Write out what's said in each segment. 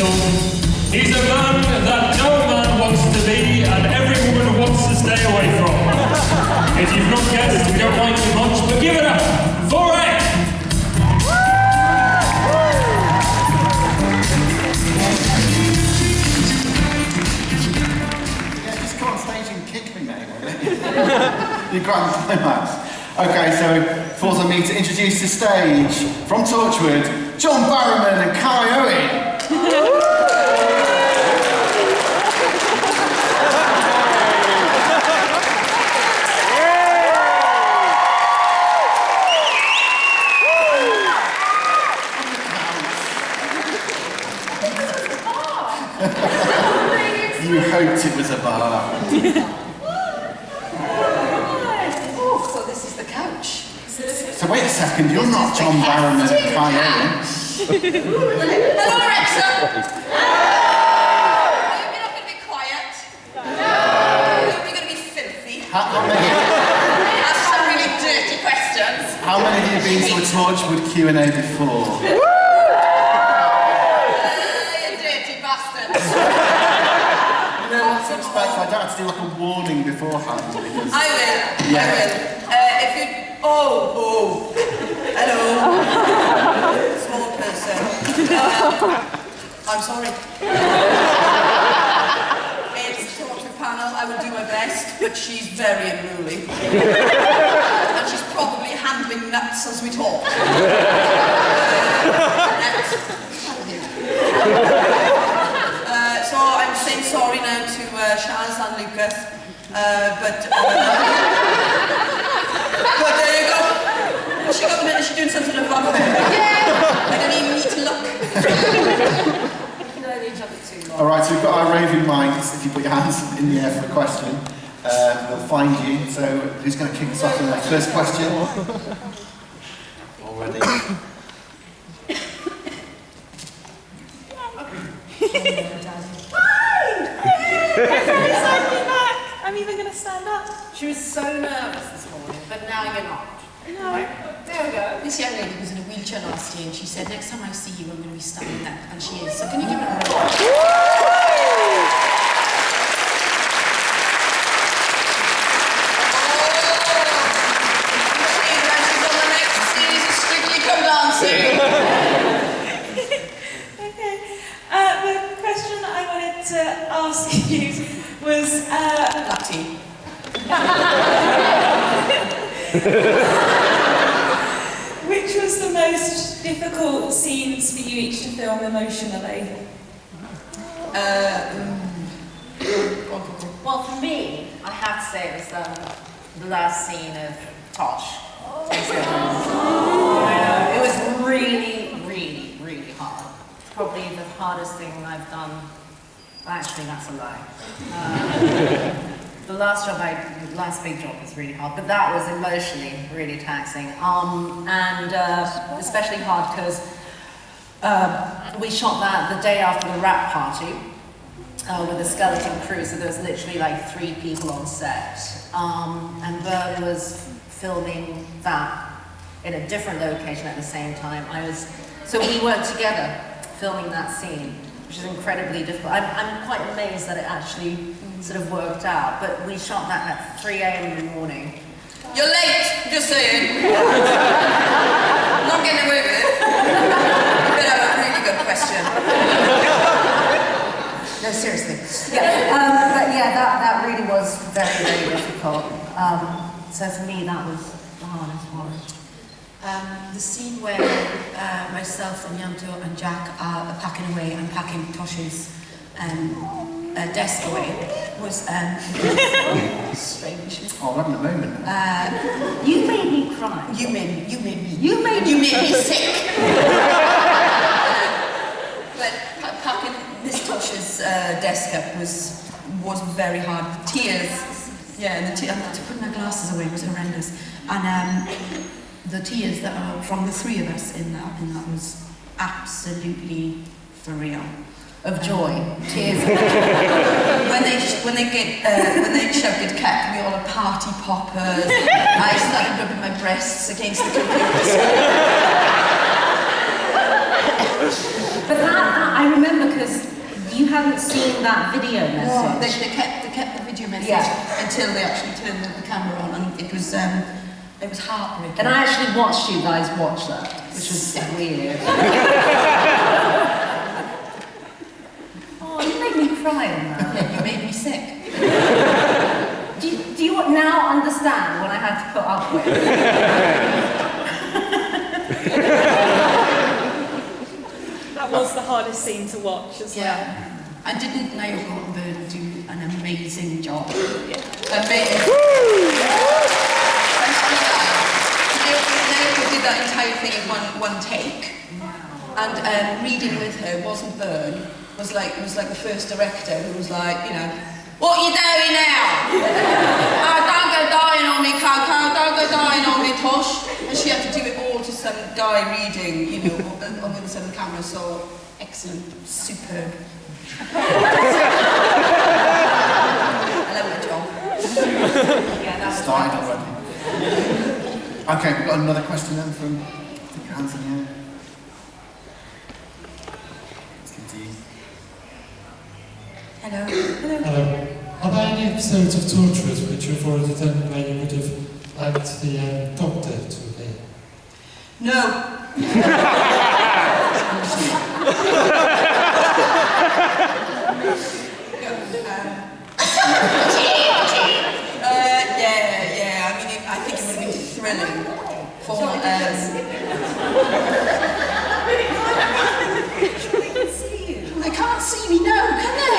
Mitchell. He's a man that no man wants to be and every woman wants to stay away from. If you've not guessed, we don't like him much, but give it up for Ed! Yeah, just come on stage and kick me, mate. You grand climax. Okay, so it falls on me to introduce the stage from Torchwood, John Barrowman and Kai Owen. You hoped it was a bar. Oh, so this is the couch. So wait a second, you're not John Barrowman and Kai Owen. Hello, Alexa. Are you not going to be quiet? Are you going to be filthy? How many? Ask some really dirty questions. How many of you have been to a Torchwood Q&A before? You dirty bastards. You know what to expect? I don't have to do like a warning beforehand because... I will. Yeah. I will. If you... Oh. Hello. Small person. I'm sorry. It's a Torchwood panel. I will do my best, but she's very unruly. And she's probably handling nuts as we talk. So I'm saying sorry now to Shaz and Lucas, but there you go. She got the minute she's doing something about it. Yeah. I don't even need to look. No, each other too long. All right, so we've got our raving mics. If you put your hands in the air for a question, we'll find you. So who's going to kick us off with our first question? Already. I'm even going to stand up. She was so nervous this morning, but now you're not. No. Right? There we go. This young lady was in a wheelchair last year and she said, next time I see you, I'm going to be standing up. And she is. So can you give her a round? The question that I wanted to ask you was... Lucky. Which was the most difficult scenes for you each to film emotionally? Well, for me, I have to say it was the last scene of Tosh. It was really, really, really hard. Probably the hardest thing I've done. Actually, that's a lie. The last big job was really hard, but that was emotionally really taxing. And especially hard because we shot that the day after the wrap party with a skeleton crew, so there was literally like 3 people on set. And Bird was filming that in a different location at the same time. So we worked together filming that scene, which is incredibly difficult. I'm quite amazed that it actually sort of worked out, but we shot that at 3 a.m. in the morning. You're late, just saying. Not getting away with it. You better have a really good question. No, seriously. Yeah, but yeah, that really was very, very difficult. So for me, that was the hardest one. The scene where myself and Yanto and Jack are packing away and packing Tosh's desk away was strange. Oh, I'm having a moment. You made me cry. You made me sick. But packing Miss Tosh's desk up was very hard. Tears. Yeah, to put my glasses away was horrendous. And the tears that are from the 3 of us in that was absolutely for real. Of joy. Tears. when they shouted "cat," we all are party poppers. I started rubbing my breasts against the computer. But that I remember because hadn't seen that video No, message. they kept the video message until they actually turned the camera on, and it was heartbreaking. And I actually watched you guys watch that, which was weird. Oh, you made me cry on that. Yeah, you made me sick. Do you now understand what I had to put up with? That was the hardest scene to watch as well. Yeah. And didn't Naoko and Byrne do an amazing job? Yeah. Amazing. Naoko did that entire thing in one take. And reading with her wasn't Byrne. Was like the first director who was like, you know, what are you doing now? Oh, don't go dying on me, Coco, don't go dying on me, Tosh. And she had to do it all to some guy reading, you know, on the other side of the camera, so excellent, superb. I love my job. Yeah, that was Started already. Okay, we've got another question then from the hands in the air. Let's continue. Hello. Hello. Are there any episodes of Torchwood which you've already done where you would have liked the Doctor to appear? No. Yeah. I mean, I think it would have been thrilling for. They can't see me now, can they?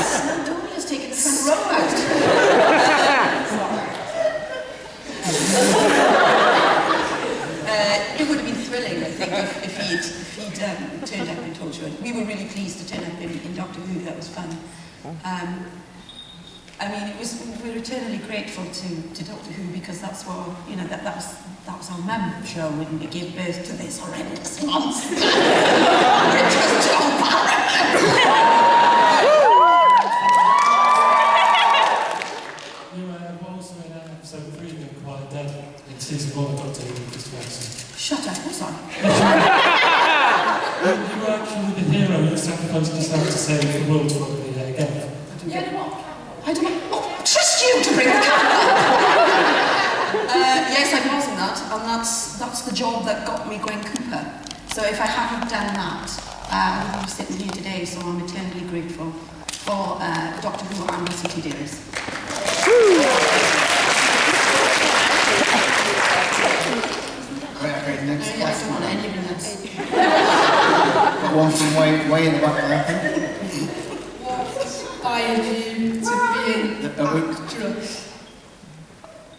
Snowdonia's taking the front row out. It would have been thrilling, I think, if he'd turned up in Torchwood. We were really pleased to turn up in Doctor Who. That was fun. I mean, we're eternally grateful to Doctor Who because that's what, you know, that was our mum show when we gave birth to this horrendous monster. It was John Barrett. You were also in an episode of Reading Quite Dead in season 1 of Doctor Who with Mr. Watson. Shut up, was I? You were actually the hero who sacrificed yourself to save the world from the again. I don't know. Oh, trust you to bring the camera. Yes, I was in that, and that's the job that got me Gwen Cooper. So if I hadn't done that, I wouldn't be sitting here today. So I'm eternally grateful for Doctor Who and the City Dears. Okay, next I don't question. want anyone else. Got one from way in the back there, I think. Inspired you to be an actress?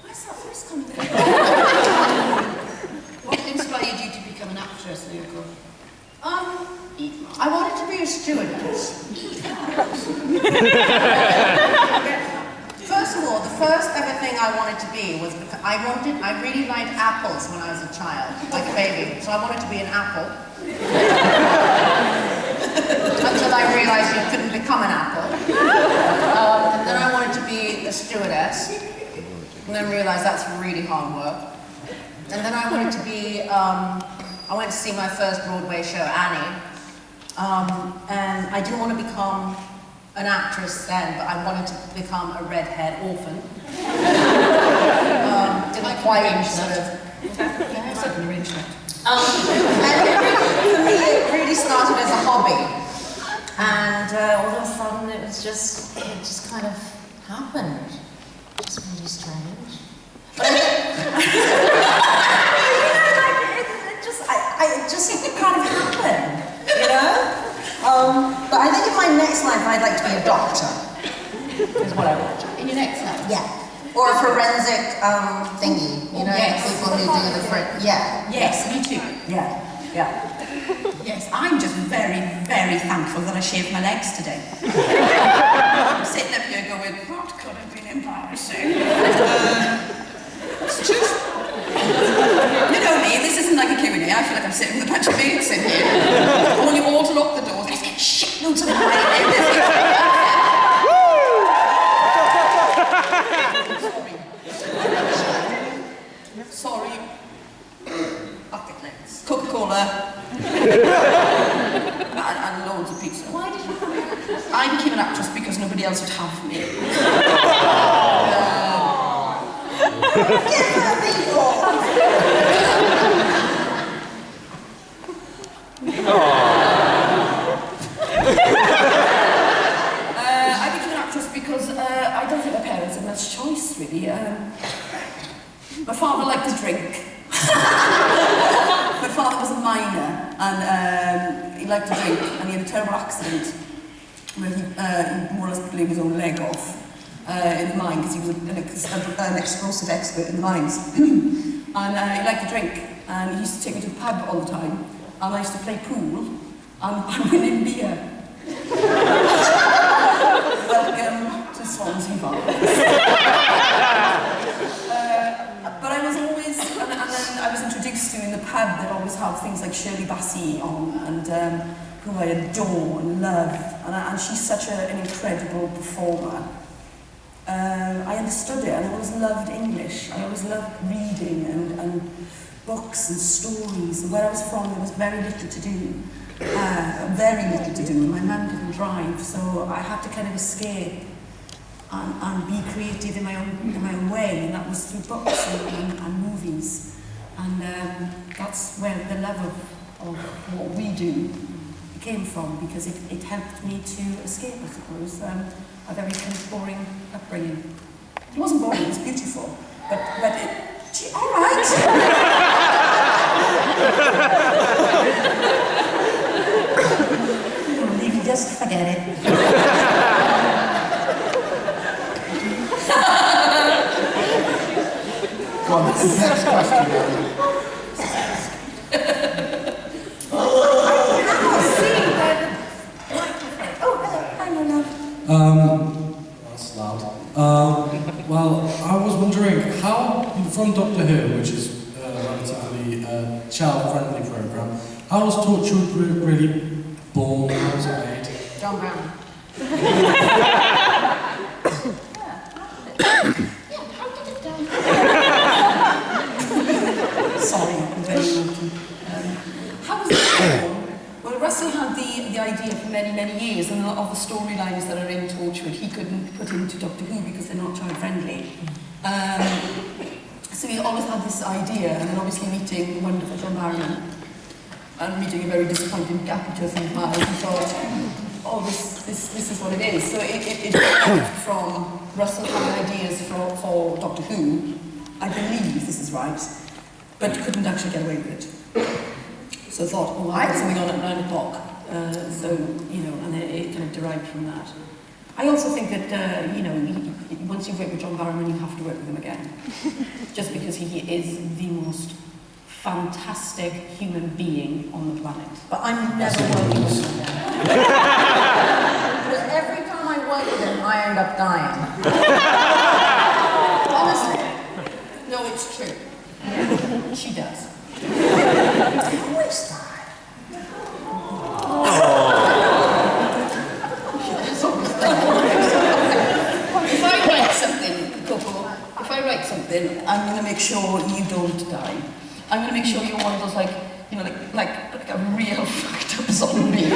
Where's that first comment? What inspired you to become an actress, Naoko? I wanted to be a stewardess. First of all, the first ever thing I wanted to be was because I really liked apples when I was a child, like a baby. So I wanted to be an apple. Until I realized you couldn't become an apple. And then I wanted to be a stewardess. And then realized that's really hard work. And then I wanted to be, I went to see my first Broadway show, Annie. And I didn't want to become an actress then, but I wanted to become a redhead orphan. Didn't quite sort of... Yes, I can arrange that. And for me, it really started as a hobby. And all of a sudden, it just kind of happened. Just really strange. But I mean, it just kind of happened, you know? But I think in my next life, I'd like to be a doctor. Is what I want. In your next life? Yeah. Or a forensic thingy, you know? Yes. People who do the yeah. Yes, me too. Yeah. Yes, I'm just very, very thankful that I shaved my legs today. I'm sitting up here going, what could have been embarrassing? It's just, you know me, this isn't like a Q&A. I feel like I'm sitting with a bunch of mates in here. I want you all to lock the doors. Let's get shit loads of Sorry. Bucket legs. Coca-Cola. and loads of pizza. nobody else would have me. I became an actress because I don't think my parents had much choice, really. My father liked to drink. My father was a miner, and he liked to drink, and he had a terrible accident where he more or less blew his own leg off in the mine because he was an explosive expert in the mines. And he liked to drink, and he used to take me to the pub all the time, and I used to play pool and win him beer. Welcome to Swansea Vibes. But I was always, and then I was introduced to in the pub that always have things like Shirley Bassey on, and who I adore and love, and she's such an incredible performer. I understood it, and I always loved English. I always loved reading and books and stories. And where I was from, there was very little to do. Very little to do, and my mum didn't drive, so I had to kind of escape and be creative in my own way, and that was through books and movies. And that's where the love of what we do came from, because it helped me to escape, I suppose, a very kind of boring upbringing. It wasn't boring, it was beautiful, but it... Gee, all right! Just forget it. Go on, next question. That's loud. Well, I was wondering how, from Doctor Who, which is a relatively child-friendly program, how was Torchwood really born? How was it made? John Brown. Sorry, I'm very naughty. How was it born? Well, Russell had the idea for many, many years, and a lot of the storylines that are in Torchwood he couldn't put into Doctor Who because they're not child-friendly. So he always had this idea, and then obviously meeting the wonderful John Barrowman, and meeting a very disappointing Caputus and Myles, he thought, oh, this is what it is. So it moved from Russell having ideas for Doctor Who, I believe this is right, but couldn't actually get away with it. So I thought, oh, I have something on at 9 o'clock. So, you know, and it kind of derived from that. I also think that, you know, once you've worked with John Barrowman, you have to work with him again. Just because he is the most fantastic human being on the planet. But I'm never working with him again. Because every time I work with him, I end up dying. Honestly. No, it's true. She does. Who is that? If I write something, Coco, if I write something, I'm going to make sure you don't die. I'm going to make sure you're one of those, like, you know, like a real fucked up zombie.